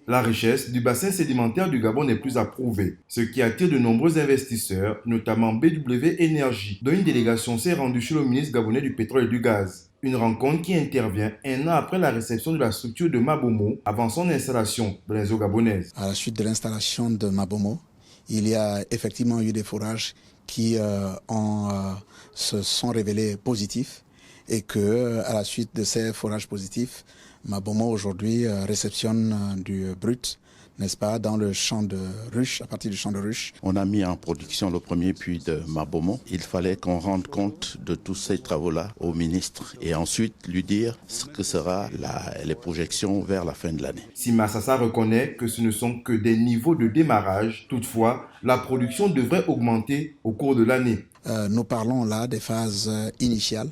La richesse du bassin sédimentaire du Gabon n'est plus à prouver, ce qui attire de nombreux investisseurs, notamment BW Énergie, dont une délégation s'est rendue chez le ministre gabonais du pétrole et du gaz. Une rencontre qui intervient un an après la réception de la structure de Mabomo avant son installation dans les eaux gabonaises. À la suite de l'installation de Mabomo, il y a effectivement eu des forages qui se sont révélés positifs et que, à la suite de ces forages positifs, Mabomo aujourd'hui réceptionne du brut, n'est-ce pas, dans le champ de ruche, à partir du champ de ruche. On a mis en production le premier puits de Mabomo. Il fallait qu'on rende compte de tous ces travaux-là au ministre et ensuite lui dire ce que sera les projections vers la fin de l'année. Simassassa reconnaît que ce ne sont que des niveaux de démarrage. Toutefois, la production devrait augmenter au cours de l'année. Nous parlons là des phases initiales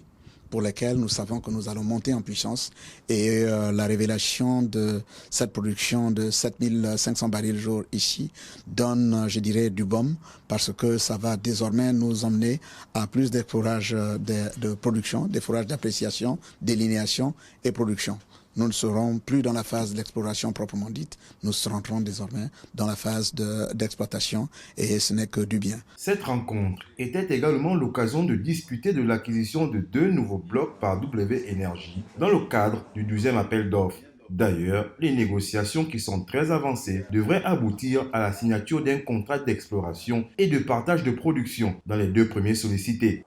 pour lesquelles nous savons que nous allons monter en puissance et la révélation de cette production de 7500 barils jour ici donne, je dirais, du baume parce que ça va désormais nous emmener à plus de forages de production, des forages d'appréciation, délinéation et production. Nous ne serons plus dans la phase d'exploration proprement dite, nous rentrons désormais dans la phase d'exploitation et ce n'est que du bien. Cette rencontre était également l'occasion de discuter de l'acquisition de 2 nouveaux blocs par W Énergie dans le cadre du 12e appel d'offres. D'ailleurs, les négociations qui sont très avancées devraient aboutir à la signature d'un contrat d'exploration et de partage de production dans les 2 premiers sollicités.